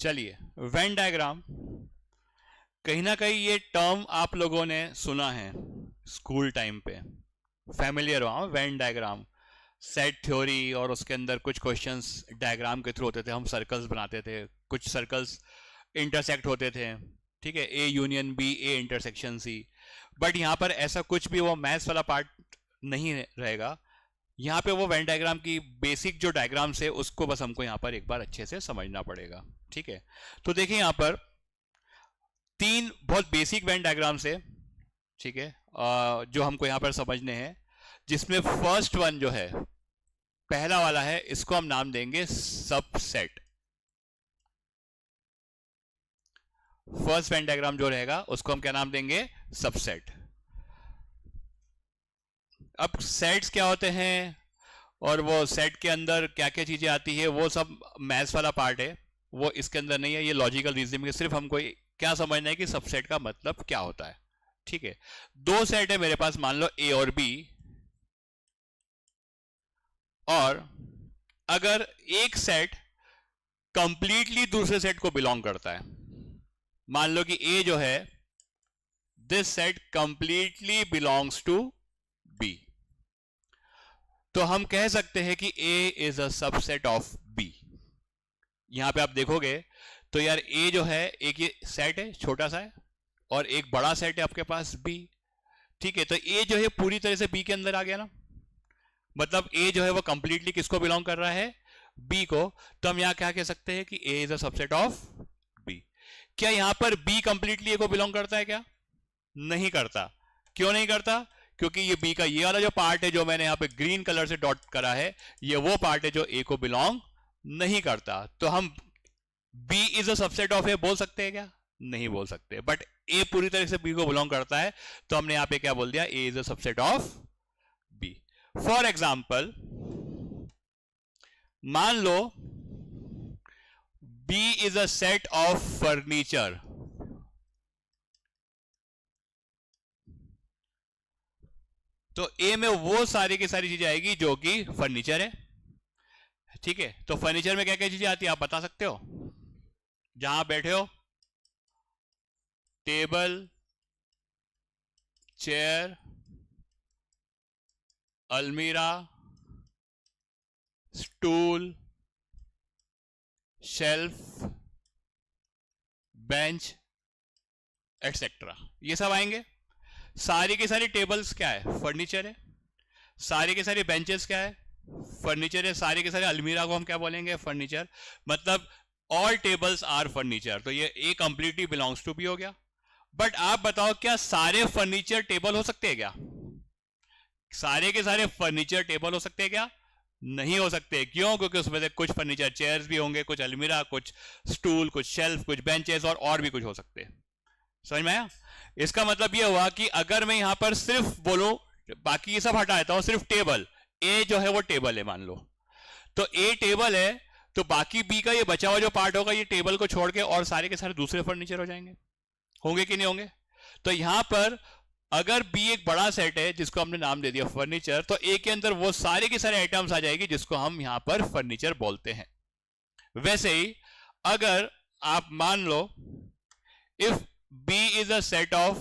चलिए, Venn diagram, कहीं ना कहीं ये टर्म आप लोगों ने सुना है स्कूल टाइम पे, फैमिलियर हो। वेन डायग्राम, सेट थ्योरी, और उसके अंदर कुछ क्वेश्चंस डायग्राम के थ्रू होते थे, हम सर्कल्स बनाते थे, कुछ सर्कल्स इंटरसेक्ट होते थे, ठीक है, A union B, A intersection C. But यहाँ पर ऐसा कुछ भी वो मैथ्स वाला पार्ट नहीं रहेगा। यहाँ पे वो वेन डायग्राम की बेसिक जो डायग्राम्स है उसको बस हमको यहाँ पर एक बार अच्छे से समझना पड़ेगा, ठीक है। तो देखिए यहाँ पर तीन बहुत बेसिक वेन डायग्राम्स है, ठीक है, जो हमको यहाँ पर समझने हैं, जिसमें फर्स्ट वन जो है, पहला वाला है, इसको हम नाम देंगे सबसेट। फर्स्ट वेन डायग्राम जो रहेगा उसको हम क्या नाम देंगे? सबसेट। अब सेट्स क्या होते हैं और वो सेट के अंदर क्या क्या चीजें आती है, वो सब मैथ्स वाला पार्ट है, वो इसके अंदर नहीं है। ये लॉजिकल रीजनिंग है, सिर्फ हमको क्या समझना है कि सबसेट का मतलब क्या होता है, ठीक है। दो सेट है मेरे पास, मान लो ए और बी, और अगर एक सेट कंप्लीटली दूसरे सेट को बिलोंग करता है, मान लो कि ए जो है, this set completely belongs to B, तो हम कह सकते हैं कि A is a subset of B. यहां पे आप देखोगे तो यार ए जो है, एक ये सेट है, छोटा सा है, और एक बड़ा सेट है आपके पास बी, ठीक है। तो ए जो है पूरी तरह से बी के अंदर आ गया ना, मतलब ए जो है वो कंप्लीटली किसको बिलोंग कर रहा है? बी को। तो हम यहां क्या कह सकते हैं कि A is a subset of B. क्या यहां पर बी कंप्लीटली ए को बिलोंग करता है? क्या नहीं करता। क्यों नहीं करता? क्योंकि ये बी का ये वाला जो पार्ट है, जो मैंने यहां पे ग्रीन कलर से डॉट करा है, ये वो पार्ट है जो ए को बिलोंग नहीं करता। तो हम B is a subset of A बोल सकते हैं क्या? नहीं बोल सकते। बट ए पूरी तरह से बी को बिलोंग करता है, तो हमने यहां पे क्या बोल दिया? A is a subset of B. For example, मान लो B is a set of furniture, तो ए में वो सारी की सारी चीजें आएगी जो कि फर्नीचर है, ठीक है। तो फर्नीचर में क्या क्या चीजें आती है आप बता सकते हो? जहां बैठे हो, टेबल, चेयर, अलमीरा, स्टूल, शेल्फ, बेंच, एटसेट्रा, ये सब आएंगे। सारी की सारी टेबल्स क्या है? फर्नीचर है। सारी की सारी बेंचेस क्या है? फर्नीचर है। सारी के सारे अलमीरा को हम क्या बोलेंगे? फर्नीचर। मतलब ऑल टेबल्स आर फर्नीचर, तो ये ए कंप्लीटली बिलोंग्स टू बी हो गया। बट आप बताओ, क्या सारे फर्नीचर टेबल हो सकते हैं? क्या सारे के सारे फर्नीचर टेबल हो सकते हैं? क्या नहीं हो सकते। क्यों? क्योंकि उसमें से कुछ फर्नीचर चेयर्स भी होंगे, कुछ अलमीरा, कुछ स्टूल, कुछ शेल्फ, कुछ बेंचेस, और भी कुछ हो सकते हैं। समझ में आया? इसका मतलब यह हुआ कि अगर मैं यहां पर सिर्फ बोलूं, बाकी ये सब हटा देता हूं, सिर्फ टेबल, ए जो है वो टेबल है मान लो, तो ए टेबल है, तो बाकी बी का ये बचा हुआ जो पार्ट होगा, ये टेबल को छोड़ के और सारे के सारे दूसरे फर्नीचर हो जाएंगे। होंगे कि नहीं होंगे? तो यहां पर अगर बी एक बड़ा सेट है जिसको हमने नाम दे दिया फर्नीचर, तो ए के अंदर वो सारे के सारे आइटम्स आ जाएगी जिसको हम यहां पर फर्नीचर बोलते हैं। वैसे ही अगर आप मान लो, if B is a set of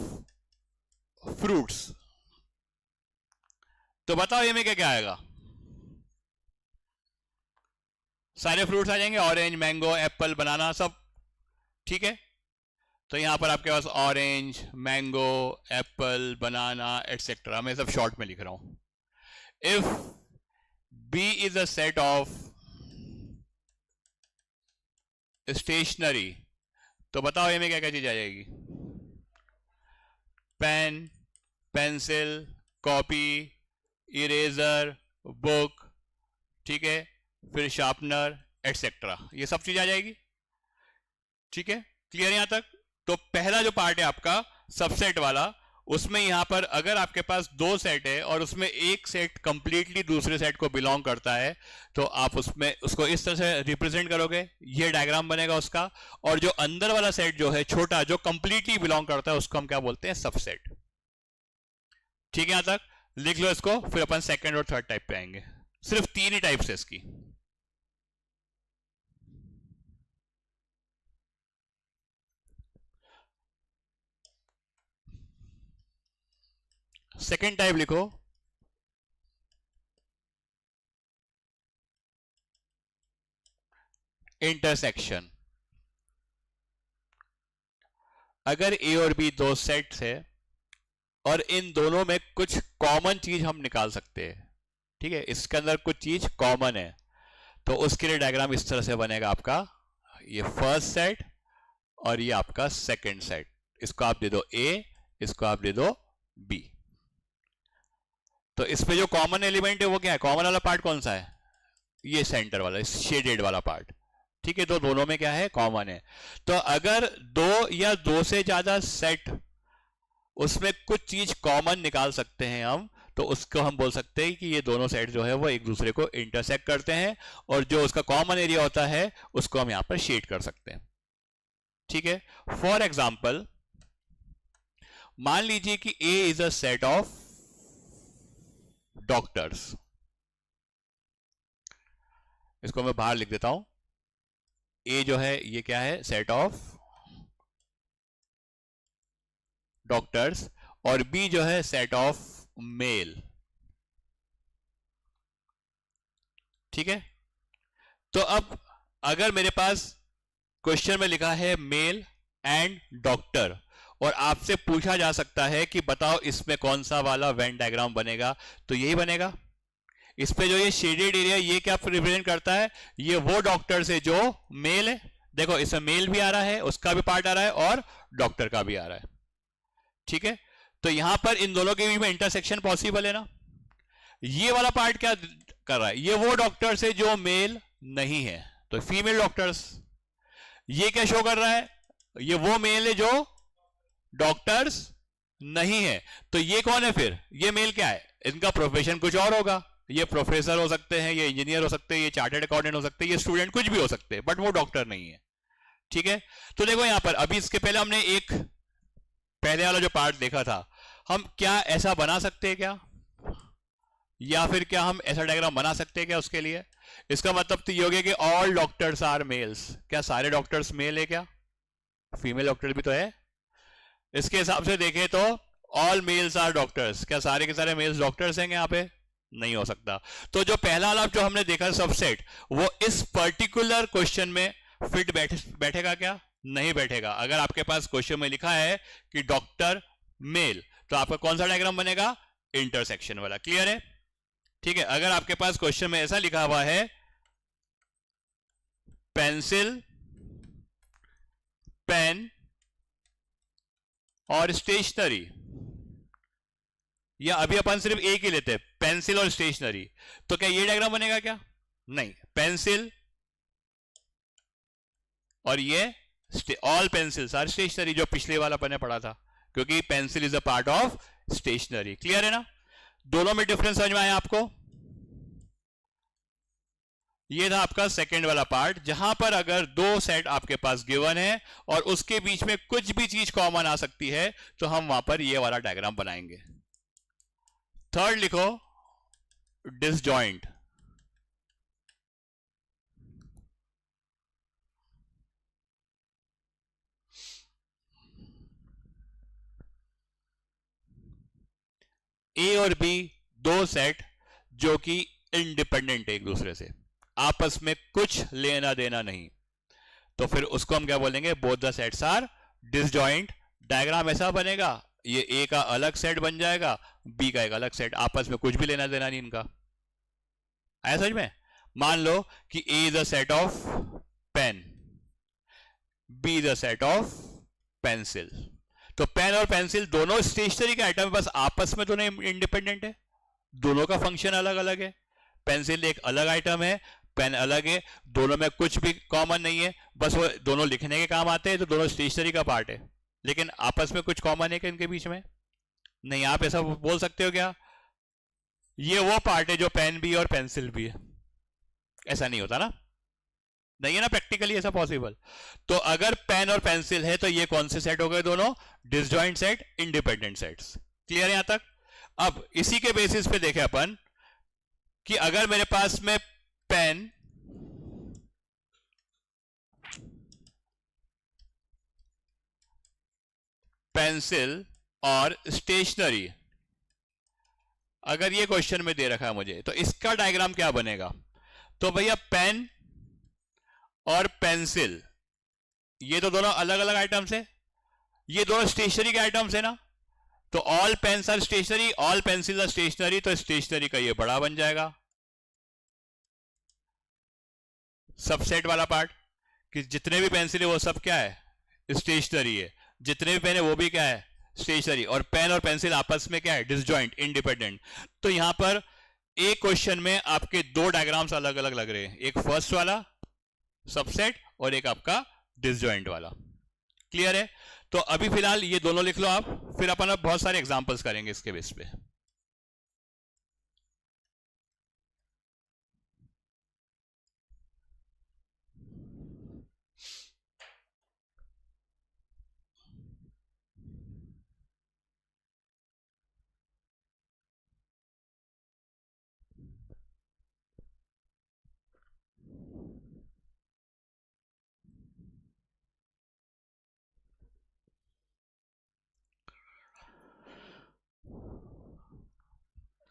fruits, तो बताओ ये में क्या क्या आएगा? सारे फ्रूट्स आ जाएंगे, ऑरेंज, मैंगो, एप्पल, बनाना, सब, ठीक है। तो यहां पर आपके पास orange, mango, apple, banana, etcetera, मैं सब शॉर्ट में लिख रहा हूं। If B is a set of stationery, तो बताओ ये में क्या क्या चीज आ जाएगी? Pen, pencil, copy, eraser, book, ठीक है, फिर शार्पनर, एटसेट्रा, ये सब चीज आ जाएगी, ठीक है। क्लियर यहां तक? तो पहला जो पार्ट है आपका सबसेट वाला, उसमें यहां पर अगर आपके पास दो सेट है और उसमें एक सेट कंप्लीटली दूसरे सेट को बिलोंग करता है, तो आप उसमें उसको इस तरह से रिप्रेजेंट करोगे, ये डायग्राम बनेगा उसका। और जो अंदर वाला सेट जो है छोटा, जो कंप्लीटली बिलोंग करता है, उसको हम क्या बोलते हैं? सबसेट। ठीक है, यहां तक लिख लो इसको, फिर अपन सेकंड और थर्ड टाइप पे आएंगे। सिर्फ तीन ही टाइप्स है इसकी। सेकेंड टाइप लिखो, इंटरसेक्शन। अगर ए और बी दो सेट्स है और इन दोनों में कुछ कॉमन चीज हम निकाल सकते हैं, ठीक है, इसके अंदर कुछ चीज कॉमन है, तो उसके लिए डायग्राम इस तरह से बनेगा आपका, ये फर्स्ट सेट और ये आपका सेकंड सेट, इसको आप दे दो ए, इसको आप दे दो बी। तो इसमें जो कॉमन एलिमेंट है वो क्या है, कॉमन वाला पार्ट कौन सा है, ये सेंटर वाला शेडेड वाला पार्ट, ठीक है, तो दोनों में क्या है, कॉमन है। तो अगर दो या दो से ज्यादा सेट उसमें कुछ चीज कॉमन निकाल सकते हैं हम, तो उसको हम बोल सकते हैं कि ये दोनों सेट जो है वो एक दूसरे को इंटरसेक्ट करते हैं, और जो उसका कॉमन एरिया होता है उसको हम यहां पर शेड कर सकते हैं, ठीक है। फॉर एग्जाम्पल मान लीजिए कि A is a set of doctors, इसको मैं बाहर लिख देता हूं, ए जो है ये क्या है, सेट ऑफ डॉक्टर्स, और बी जो है सेट ऑफ मेल, ठीक है। तो अब अगर मेरे पास क्वेश्चन में लिखा है मेल एंड डॉक्टर, और आपसे पूछा जा सकता है कि बताओ इसमें कौन सा वाला वेन डायग्राम बनेगा, तो यही बनेगा। इस पे जो ये शेडेड एरिया ये क्या रिप्रेजेंट करता है, ये वो डॉक्टर से जो मेल है, देखो इसमें मेल भी आ रहा है, उसका भी पार्ट आ रहा है, और डॉक्टर का भी आ रहा है, ठीक है। तो यहां पर इन दोनों के बीच में इंटरसेक्शन पॉसिबल है ना। ये वाला पार्ट क्या कर रहा है, ये वो डॉक्टर से जो मेल नहीं है, तो फीमेल डॉक्टर्स। ये क्या शो कर रहा है, ये वो मेल है जो डॉक्टर्स नहीं है, तो ये कौन है फिर, ये मेल क्या है, इनका प्रोफेशन कुछ और होगा, ये प्रोफेसर हो सकते हैं, ये इंजीनियर हो सकते हैं, ये चार्टर्ड अकाउंटेंट हो सकते हैं, ये स्टूडेंट कुछ भी हो सकते हैं, बट वो डॉक्टर नहीं है, ठीक है। तो देखो यहां पर अभी इसके पहले हमने एक पहले वाला जो पार्ट देखा था, हम क्या ऐसा बना सकते हैं क्या, या फिर क्या हम ऐसा डायग्राम बना सकते हैं क्या उसके लिए, इसका मतलब तो ये हो गया कि ऑल डॉक्टर्स आर मेल्स, क्या सारे डॉक्टर्स मेल है क्या, फीमेल डॉक्टर भी तो है। इसके हिसाब से देखें तो ऑल मेल्स आर डॉक्टर्स, क्या सारे के सारे मेल्स डॉक्टर्स हैं यहाँ पे, नहीं हो सकता। तो जो पहला वाला जो हमने देखा सबसेट, वो इस पर्टिकुलर क्वेश्चन में फिट बैठेगा क्या, नहीं बैठेगा। अगर आपके पास क्वेश्चन में लिखा है कि डॉक्टर मेल, तो आपका कौन सा डायग्राम बनेगा, इंटरसेक्शन वाला, क्लियर है, ठीक है। अगर आपके पास क्वेश्चन में ऐसा लिखा हुआ है पेंसिल, पेन और स्टेशनरी, या अभी अपन सिर्फ एक ही लेते हैं, पेंसिल और स्टेशनरी, तो क्या ये डायग्राम बनेगा क्या, नहीं, पेंसिल और ये ऑल पेंसिल्स आर स्टेशनरी, जो पिछले वाला अपन ने पढ़ा था, क्योंकि pencil is a part of stationery, clear है ना। दोनों में डिफरेंस समझ में आया आपको। ये था आपका सेकंड वाला पार्ट, जहां पर अगर दो सेट आपके पास गिवन है और उसके बीच में कुछ भी चीज कॉमन आ सकती है, तो हम वहां पर ये वाला डायग्राम बनाएंगे। थर्ड लिखो, डिसजॉइंट। ए और बी दो सेट जो कि इंडिपेंडेंट है एक दूसरे से, आपस में कुछ लेना देना नहीं, तो फिर उसको हम क्या बोलेंगे, both the sets are disjoint. Diagram ऐसा बनेगा, ये ए का अलग सेट बन जाएगा, बी का एक अलग सेट, आपस में कुछ भी लेना देना नहीं इनका, आया समझ में। मान लो कि A is a set of pen, B is a set of pencil, तो पेन और पेंसिल दोनों स्टेशनरी के आइटम, बस आपस में दोनों इंडिपेंडेंट है, दोनों का फंक्शन अलग अलग है। पेंसिल एक अलग आइटम है, पेन अलग है, दोनों में कुछ भी कॉमन नहीं है, बस वो दोनों लिखने के काम आते हैं, तो दोनों स्टेशनरी का पार्ट है, लेकिन आपस में कुछ कॉमन है क्या इनके बीच में, नहीं। आप ऐसा बोल सकते हो क्या, ये वो पार्ट है जो पेन भी और पेंसिल भी है, ऐसा नहीं होता ना, नहीं है ना प्रैक्टिकली ऐसा पॉसिबल। तो अगर पेन और पेंसिल है, तो ये कौन से सेट हो गए, दोनों disjoint set, independent sets, clear है यहां तक। अब इसी के बेसिस पे देखें अपन कि अगर मेरे पास में पेन, पेंसिल और स्टेशनरी अगर ये क्वेश्चन में दे रखा है मुझे तो इसका डायग्राम क्या बनेगा? तो भैया पेन और पेंसिल ये तो दोनों अलग अलग आइटम्स है, ये दोनों स्टेशनरी के आइटम्स है ना, तो all pens are stationery, all pencil are stationery, तो स्टेशनरी का ये बड़ा बन जाएगा सबसेट वाला पार्ट कि जितने भी पेंसिल है वो सब क्या है? स्टेशनरी है। जितने भी पेन है वो भी क्या है? स्टेशनरी। और पेन और पेंसिल आपस में क्या है? Disjoint, independent. तो यहां पर एक क्वेश्चन में आपके दो डायग्राम्स अलग अलग लग रहे हैं, एक फर्स्ट वाला सबसेट और एक आपका डिसजॉइंट वाला। क्लियर है? तो अभी फिलहाल ये दोनों लिख लो आप, फिर अपन अब बहुत सारे एग्जांपल्स करेंगे इसके बेस पे।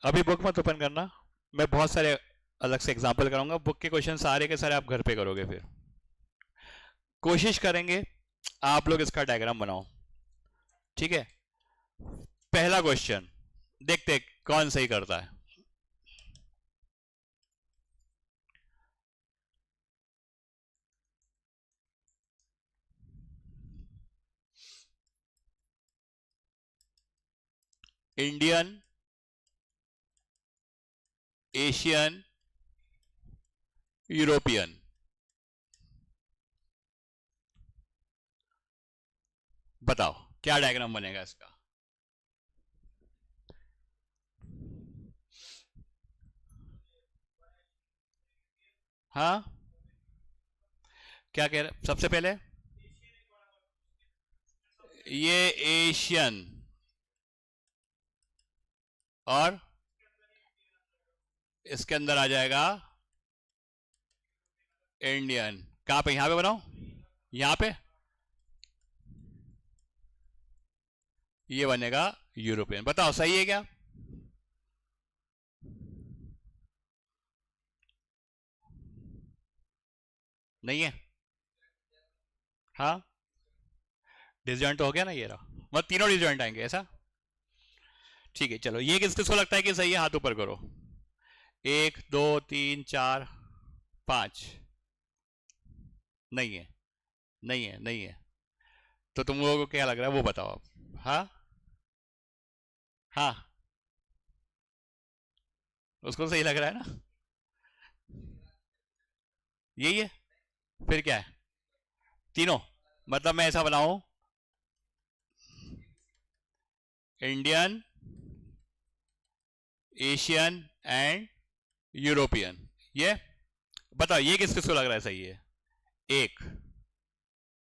अभी बुक मत ओपन करना, मैं बहुत सारे अलग से एग्जांपल कराऊंगा। बुक के क्वेश्चन सारे के सारे आप घर पे करोगे। फिर कोशिश करेंगे आप लोग इसका डायग्राम बनाओ, ठीक है? पहला क्वेश्चन देखते कौन सही करता है। Indian, Asian, European. बताओ क्या डायग्राम बनेगा इसका? हाँ, क्या कह रहे? सबसे पहले ये एशियन और इसके अंदर आ जाएगा इंडियन। कहां पे? यहां पे बनाओ, यहां पे ये बनेगा यूरोपियन। बताओ सही है क्या? नहीं है? हाँ, डिसजॉइंट तो हो गया ना ये रहा, मतलब तीनों डिसजॉइंट आएंगे ऐसा। ठीक है, चलो ये किस किसको लगता है कि सही है? हाथ ऊपर करो। 1 2 3 4 5। नहीं है, नहीं है, नहीं है। तो तुम लोगों को क्या लग रहा है वो बताओ आप। हाँ हाँ, उसको सही लग रहा है ना? यही है। फिर क्या है? तीनों। मतलब मैं ऐसा बनाऊं, इंडियन, एशियन एंड यूरोपियन। ये बताओ ये किस किसको लग रहा है सही है? 1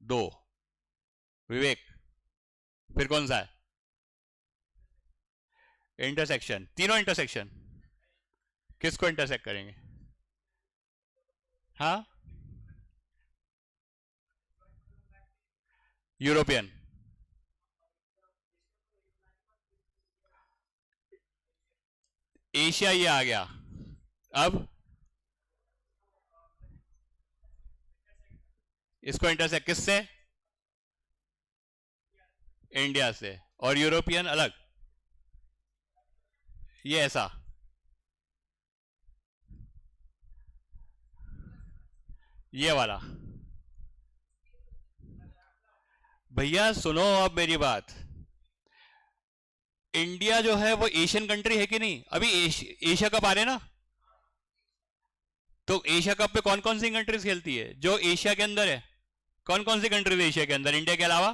2 विवेक। फिर कौन सा है? इंटरसेक्शन। तीनों इंटरसेक्शन किसको इंटरसेक्ट करेंगे? हाँ, यूरोपियन। एशिया ये आ गया। अब इसको इंटरसेक्ट किससे? इंडिया से। और यूरोपियन अलग, ये ऐसा। ये वाला। भैया सुनो अब मेरी बात, इंडिया जो है वो एशियन कंट्री है कि नहीं? अभी एशिया कप आ रहे ना, तो एशिया कप पे कौन कौन सी कंट्रीज खेलती है जो एशिया के अंदर है? कौन कौन सी कंट्रीज एशिया के अंदर इंडिया के अलावा?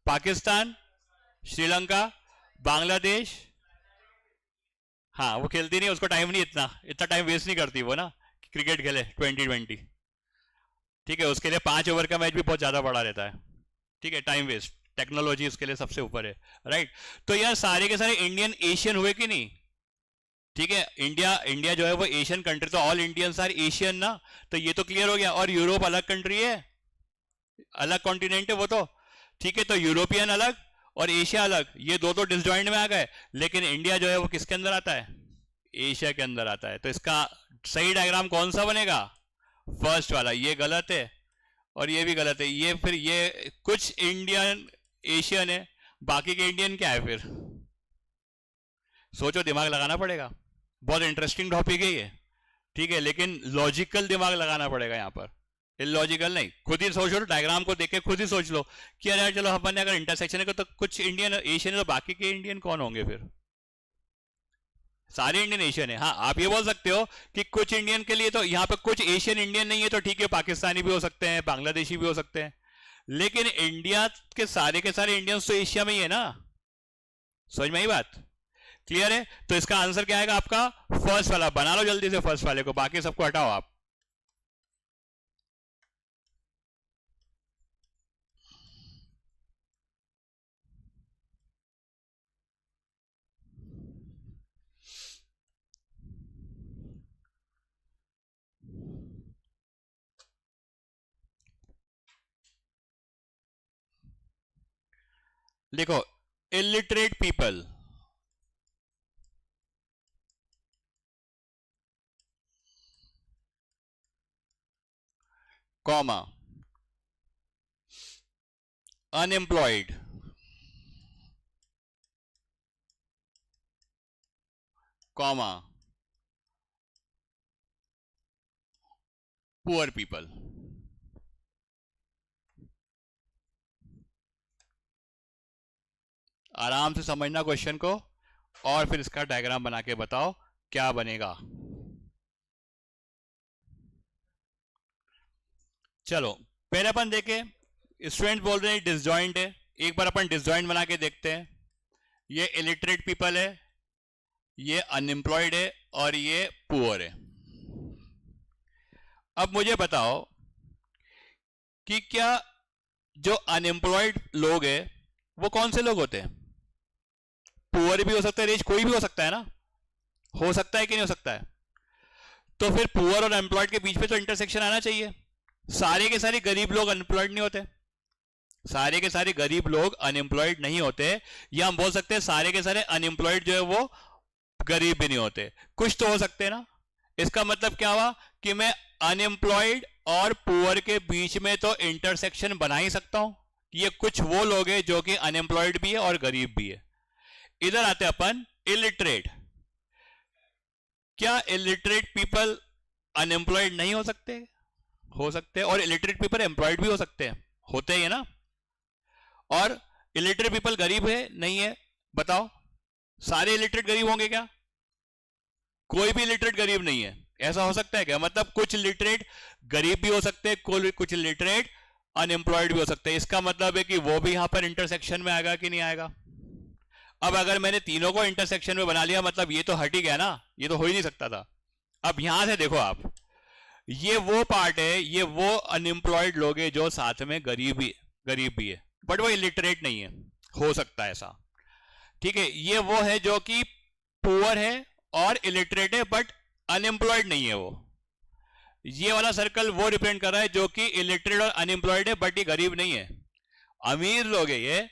पाकिस्तान, श्रीलंका, बांग्लादेश। हाँ, वो खेलती नहीं, उसको टाइम नहीं, इतना इतना टाइम वेस्ट नहीं करती वो ना, क्रिकेट खेले 2020। ठीक है, उसके लिए 5 ओवर का मैच भी बहुत ज्यादा बड़ा रहता है। ठीक है, टाइम वेस्ट, टेक्नोलॉजी उसके लिए सबसे ऊपर है। राइट? तो यार सारे के सारे इंडियन एशियन हुए कि नहीं? ठीक है, इंडिया इंडिया जो है वो एशियन कंट्री, तो ऑल इंडियंस आर एशियन ना, तो ये तो क्लियर हो गया। और यूरोप अलग कंट्री है, अलग कॉन्टिनेंट है वो तो। ठीक है, तो यूरोपियन अलग और एशिया अलग, ये दो तो डिसजॉइंट में आ गए, लेकिन इंडिया जो है वो किसके अंदर आता है, एशिया के अंदर आता है। तो इसका सही डायग्राम कौन सा बनेगा, फर्स्ट वाला। ये गलत है और ये भी गलत है, ये फिर ये कुछ इंडियन एशियन है, बाकी के इंडियन क्या है फिर, सोचो, दिमाग लगाना पड़ेगा। बहुत इंटरेस्टिंग टॉपिक है ये, ठीक है, लेकिन लॉजिकल दिमाग लगाना पड़ेगा यहाँ पर, इलॉजिकल नहीं। खुद ही सोच लो, डायग्राम को देख के खुद ही सोच लो कि अरे यार चलो अपन ने अगर इंटरसेक्शन है तो कुछ इंडियन एशियन है, तो बाकी के इंडियन कौन होंगे फिर, सारे इंडियन एशियन है। हाँ, आप ये बोल सकते हो कि कुछ इंडियन के लिए तो यहाँ पे कुछ एशियन इंडियन नहीं है, तो ठीक है, पाकिस्तानी भी हो सकते हैं, बांग्लादेशी भी हो सकते हैं, लेकिन इंडिया के सारे इंडियंस तो एशिया में ही है ना। समझ में आई बात, क्लियर है। तो इसका आंसर क्या आएगा आपका, फर्स्ट वाला। बना लो जल्दी से फर्स्ट वाले को, बाकी सबको हटाओ आप। देखो, illiterate people, comma, unemployed, comma, poor people. आराम से समझना क्वेश्चन को, और फिर इसका डायग्राम बना के बताओ क्या बनेगा। चलो, पहले अपन देखे, स्टूडेंट बोल रहे हैं डिसजॉइंट है, एक बार अपन डिसजॉइंट बना के देखते हैं। ये इलिटरेट पीपल है, ये अनएम्प्लॉयड है, और ये पुअर है। अब मुझे बताओ कि क्या जो अनएम्प्लॉयड लोग हैं वो कौन से लोग होते हैं, पुअर भी हो सकता है, रिच कोई भी हो सकता है ना, हो सकता है कि नहीं हो सकता है। तो फिर पुअर और एम्प्लॉयड के बीच में तो इंटरसेक्शन आना चाहिए। सारे के सारे गरीब लोग अनएम्प्लॉयड नहीं होते, सारे के सारे गरीब लोग अनएम्प्लॉयड नहीं होते, या हम बोल सकते हैं सारे के सारे अनएम्प्लॉयड जो है वो गरीब भी नहीं होते, कुछ तो हो सकते हैं ना। इसका मतलब क्या हुआ कि मैं अनएम्प्लॉयड और पुअर के बीच में तो इंटरसेक्शन बना ही सकता हूं, ये कुछ वो लोग हैं जो कि अनएम्प्लॉयड भी है और गरीब भी है। इधर आते अपन इलिटरेट। क्या इलिटरेट पीपल अनएम्प्लॉयड नहीं हो सकते, हो सकते हैं, और इलिटरेट पीपल एम्प्लॉयड भी हो सकते हैं, होते ही है ना। और इलिटरेट पीपल गरीब है नहीं है, बताओ, सारे इलिटरेट गरीब होंगे क्या, कोई भी इलिटरेट गरीब नहीं है, ऐसा हो सकता है क्या। मतलब कुछ इलिटरेट गरीब भी हो सकते हैं, कुछ इलिटरेट अनएम्प्लॉयड भी हो सकते हैं। इसका मतलब है कि वो भी यहां पर इंटरसेक्शन में आएगा कि नहीं आएगा। अब अगर मैंने तीनों को इंटरसेक्शन में बना लिया, मतलब ये तो हट ही गया ना, ये तो हो ही नहीं सकता था। अब यहां से देखो आप, ये वो पार्ट है, ये वो अनएम्प्लॉयड लोग हैं जो साथ में गरीब भी है, बट वो इलिटरेट नहीं है, हो सकता है ऐसा, ठीक है। ये वो है जो कि पुअर है और इलिटरेट है, बट अनएम्प्लॉयड नहीं है वो। ये वाला सर्कल वो रिप्रेजेंट कर रहा है जो कि इलिटरेट और अनएम्प्लॉयड है, बट ये गरीब नहीं है, अमीर लोग है ये,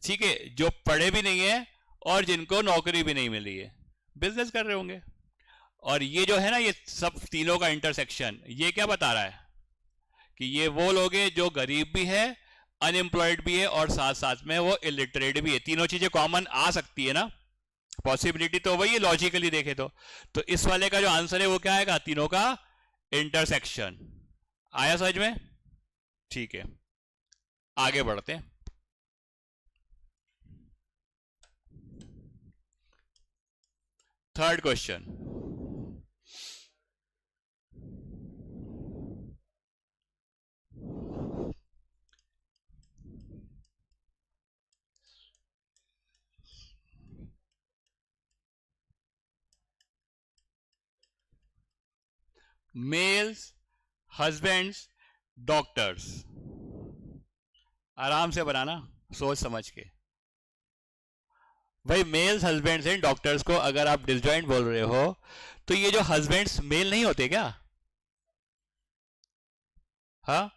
ठीक है, जो पढ़े भी नहीं है और जिनको नौकरी भी नहीं मिली है, बिजनेस कर रहे होंगे। और ये जो है ना, ये सब तीनों का इंटरसेक्शन, ये क्या बता रहा है कि ये वो लोग हैं जो गरीब भी है, अनएम्प्लॉयड भी है, और साथ साथ में वो इलिटरेट भी है। तीनों चीजें कॉमन आ सकती है ना, पॉसिबिलिटी तो वही है लॉजिकली देखे तो इस वाले का जो आंसर है वो क्या आएगा, तीनों का इंटरसेक्शन। आया समझ में, ठीक है, आगे बढ़ते हैं। Third question, males husbands doctors, आराम से बनाना सोच समझ के। भाई मेल्स हस्बैंड्स एंड डॉक्टर्स को अगर आप डिसजॉइंट बोल रहे हो, तो ये जो हस्बैंड्स मेल नहीं होते क्या, हाँ,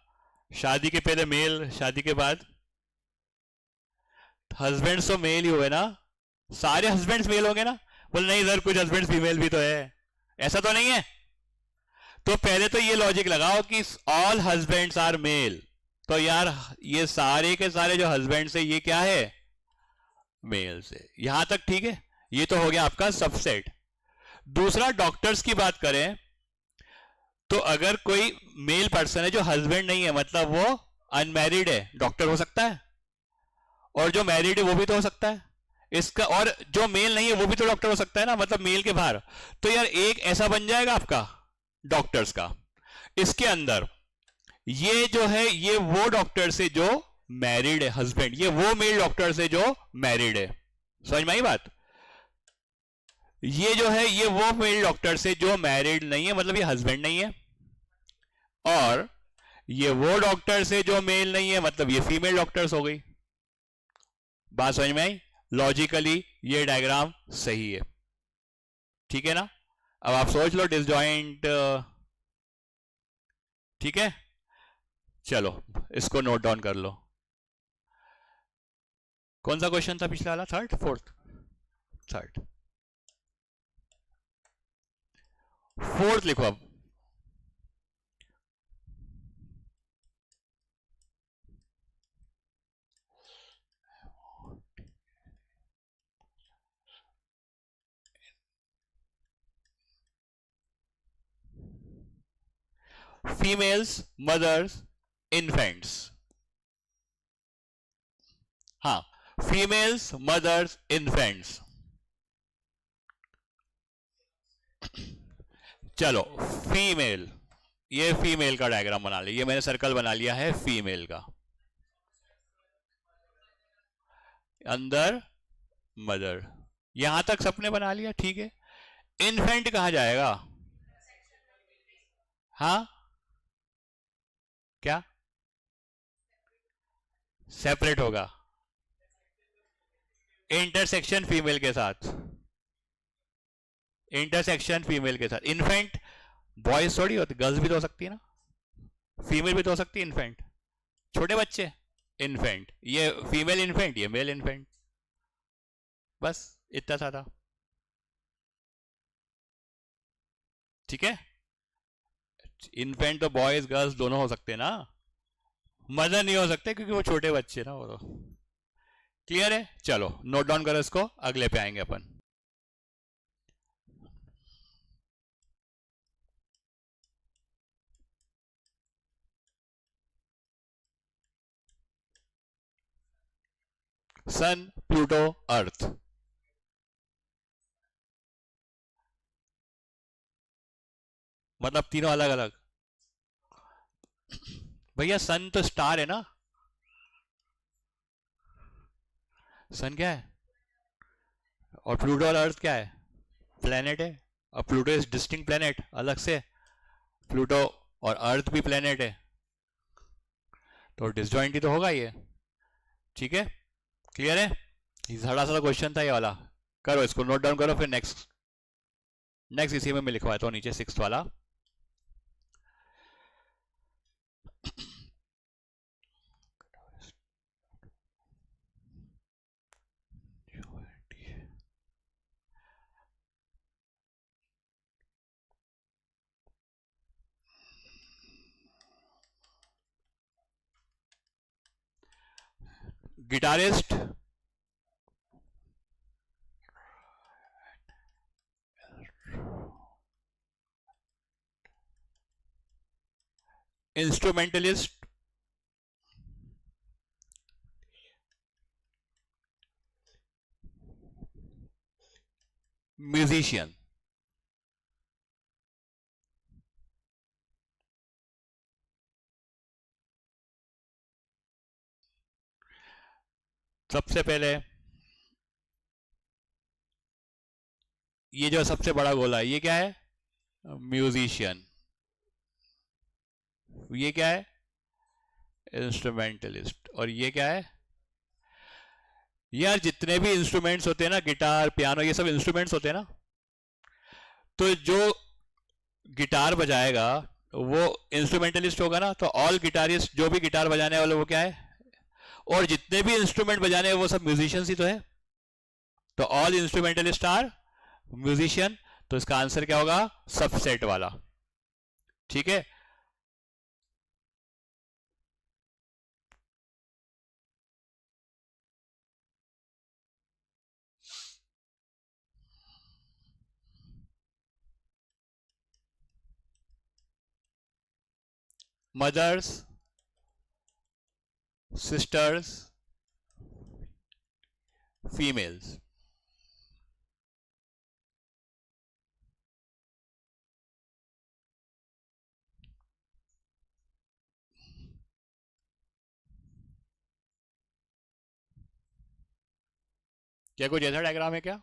शादी के पहले मेल, शादी के बाद हस्बैंड्स तो मेल ही हुए ना, सारे हस्बैंड्स मेल होंगे ना। बोल नहीं सर कुछ हस्बैंड्स फीमेल भी तो है, ऐसा तो नहीं है। तो पहले तो ये लॉजिक लगाओ कि ऑल हस्बैंड्स आर मेल, तो यार ये सारे के सारे जो हस्बैंड्स है ये क्या है, मेल से। यहां तक ठीक है, ये तो हो गया आपका सबसेट। दूसरा डॉक्टर्स की बात करें तो अगर कोई मेल पर्सन है जो हस्बैंड नहीं है, मतलब वो अनमैरिड है, डॉक्टर हो सकता है। और जो मैरिड है वो भी तो हो सकता है इसका, और जो मेल नहीं है वो भी तो डॉक्टर हो सकता है ना, मतलब मेल के बाहर। तो यार एक ऐसा बन जाएगा आपका डॉक्टर्स का। इसके अंदर ये जो है ये वो डॉक्टर से जो मैरिड है हस्बैंड, ये वो मेल डॉक्टर से जो मैरिड है। समझ में आई बात? ये जो है ये वो मेल डॉक्टर से जो मैरिड नहीं है, मतलब ये हस्बैंड नहीं है। और ये वो डॉक्टर से जो मेल नहीं है, मतलब ये फीमेल डॉक्टर्स हो गई। बात समझ में आई? लॉजिकली ये डायग्राम सही है, ठीक है ना। अब आप सोच लो डिसजॉइंट, ठीक है। चलो इसको नोट डाउन कर लो। कौन सा क्वेश्चन था पिछला वाला? Third, fourth? थर्ड। फोर्थ लिखो अब। Females, mothers, infants. हाँ, फीमेल्स, मदर्स, इन्फेंट्स। चलो फीमेल, ये फीमेल का डायग्राम बना लिया, ये मैंने सर्कल बना लिया है फीमेल का। अंदर मदर, यहां तक सबने बना लिया, ठीक है। इन्फेंट कहां जाएगा? हाँ क्या सेपरेट होगा? इंटरसेक्शन फीमेल के साथ, इंटरसेक्शन फीमेल के साथ। इन्फेंट बॉयज थोड़ी होती, गर्ल्स भी तो हो सकती है ना, फीमेल भी तो हो सकती है इन्फेंट, छोटे बच्चे। इन्फेंट ये फीमेल इन्फेंट, ये मेल इन्फेंट, बस इतना सा था, ठीक है। इन्फेंट तो बॉयज गर्ल्स दोनों हो सकते हैं ना, मदर नहीं हो सकते क्योंकि वो छोटे बच्चे ना वो तो। क्लियर है? चलो नोट डाउन करो इसको, अगले पे आएंगे अपन। सन, प्लूटो, अर्थ। मतलब तीनों अलग अलग। भैया सन तो स्टार है ना, सन क्या है? और प्लूटो और अर्थ क्या है? प्लेनेट है। और प्लूटो इज डिस्टिंक्ट प्लेनेट, अलग से। प्लूटो और अर्थ भी प्लेनेट है, तो डिसजॉइंट ही तो होगा ये, ठीक है। क्लियर है? ये थोड़ा सा क्वेश्चन था ये वाला, करो इसको नोट डाउन करो, फिर नेक्स्ट नेक्स्ट इसी में मैं लिखवाता हूँ नीचे, सिक्स्थ वाला। Guitarist, instrumentalist, musician. सबसे पहले ये जो सबसे बड़ा गोला है ये क्या है? म्यूजिशियन। ये क्या है? इंस्ट्रूमेंटलिस्ट। और ये क्या है? यार जितने भी इंस्ट्रूमेंट्स होते हैं ना, गिटार, पियानो, ये सब इंस्ट्रूमेंट्स होते हैं ना, तो जो गिटार बजाएगा वो इंस्ट्रूमेंटलिस्ट होगा ना। तो ऑल गिटारिस्ट, जो भी गिटार बजाने वाले, वो क्या है? और जितने भी इंस्ट्रूमेंट बजाने हैं वो सब म्यूजिशियंस ही तो है, तो ऑल इंस्ट्रूमेंटलिस्ट आर म्यूजिशियन। तो इसका आंसर क्या होगा? सबसेट वाला। ठीक है, मदर्स, सिस्टर्स, फीमेल्स। क्या कुछ ऐसा डायग्राम है क्या?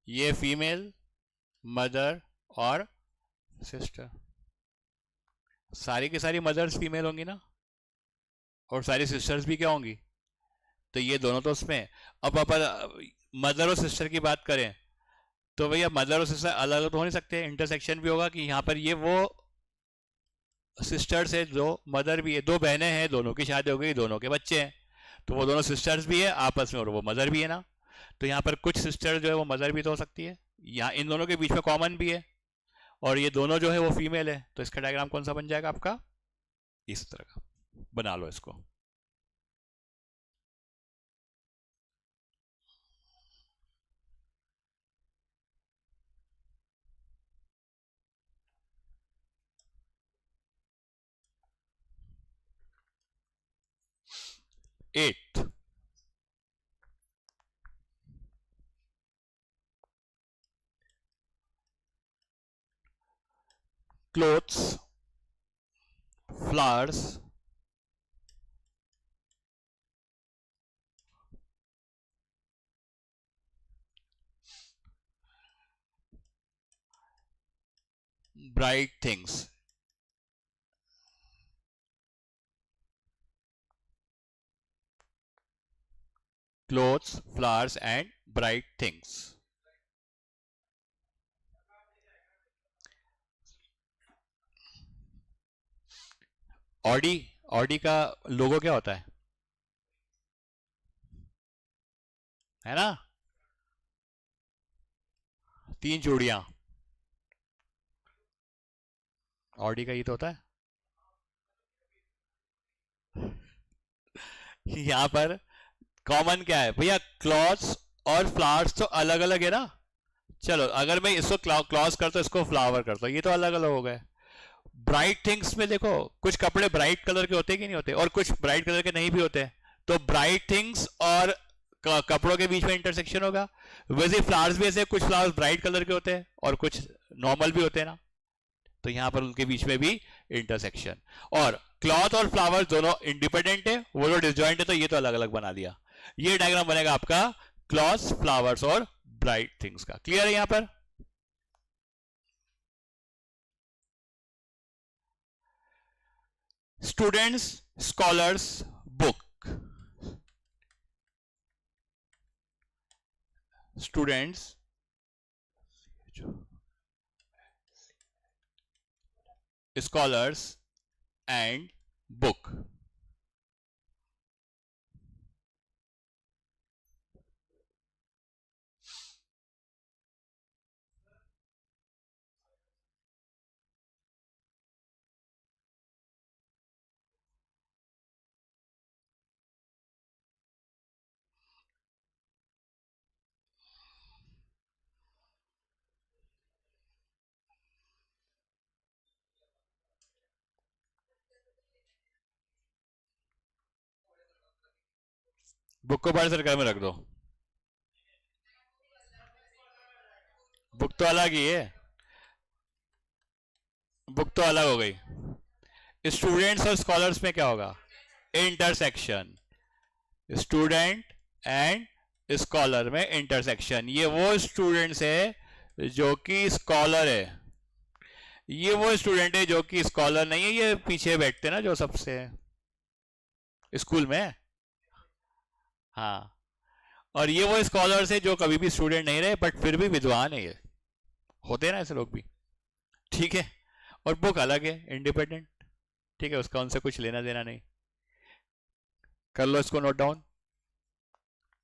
ये फीमेल, मदर और सिस्टर, सारी की सारी मदर्स फीमेल होंगी ना, और सारी सिस्टर्स भी क्या होंगी? तो ये दोनों तो उसमें। अब अपन मदर और सिस्टर की बात करें तो भैया मदर और सिस्टर अलग अलग तो हो नहीं सकते, इंटरसेक्शन भी होगा कि यहाँ पर ये वो सिस्टर्स है, जो मदर भी है, दो बहनें हैं, दोनों की शादी हो गई, दोनों के बच्चे हैं, तो वो दोनों सिस्टर्स भी है आपस में और वो मदर भी है ना। तो यहाँ पर कुछ सिस्टर जो है वो मदर भी तो हो सकती है, यहाँ इन दोनों के बीच में कॉमन भी है, और ये दोनों जो है वो फीमेल है। तो इसका डायग्राम कौन सा बन जाएगा आपका? इस तरह का बना लो इसको। Eight, clothes, flowers, bright things. Clothes, flowers and bright things. Audi, Audi का लोगो क्या होता है ना? तीन चूड़ियां, ऑडी का ये तो होता है। यहाँ पर कॉमन क्या है भैया? क्लॉथ्स और फ्लावर्स तो अलग अलग है ना। चलो अगर मैं इसको क्लॉथ करता हूँ, इसको फ्लावर करता हूँ, ये तो अलग अलग हो गए। ब्राइट थिंग्स में देखो, कुछ कपड़े ब्राइट कलर के होते कि नहीं होते, और कुछ ब्राइट कलर के नहीं भी होते। तो ब्राइट थिंग्स और कपड़ों के बीच में इंटरसेक्शन होगा। वैसे फ्लावर्स भी ऐसे, कुछ फ्लावर्स ब्राइट कलर के होते हैं और कुछ नॉर्मल भी होते हैं ना, तो यहां पर उनके बीच में भी इंटरसेक्शन। और क्लॉथ और फ्लावर्स दोनों इंडिपेंडेंट है, वो जो डिसजॉइंट है, तो ये तो अलग अलग बना दिया। ये डायग्राम बनेगा आपका क्लॉथ्स, फ्लावर्स और ब्राइट थिंग्स का। क्लियर है यहां पर? Students, scholars, book. Students, scholars and book। Book को बड़े सर्कल में रख दो, बुक तो अलग ही है, बुक तो अलग हो गई। स्टूडेंट्स और स्कॉलर्स में क्या होगा? इंटरसेक्शन। स्टूडेंट एंड स्कॉलर में इंटरसेक्शन। ये वो स्टूडेंट्स है जो कि स्कॉलर है, ये वो स्टूडेंट है जो कि स्कॉलर नहीं है। ये पीछे बैठते ना जो सबसे स्कूल में, हाँ। और ये वो स्कॉलर्स है जो कभी भी स्टूडेंट नहीं रहे बट फिर भी विद्वान है, ये होते हैं ना ऐसे लोग भी। ठीक है, और बुक अलग है, इंडिपेंडेंट। ठीक है, उसका उनसे कुछ लेना देना नहीं। कर लो इसको नोट डाउन।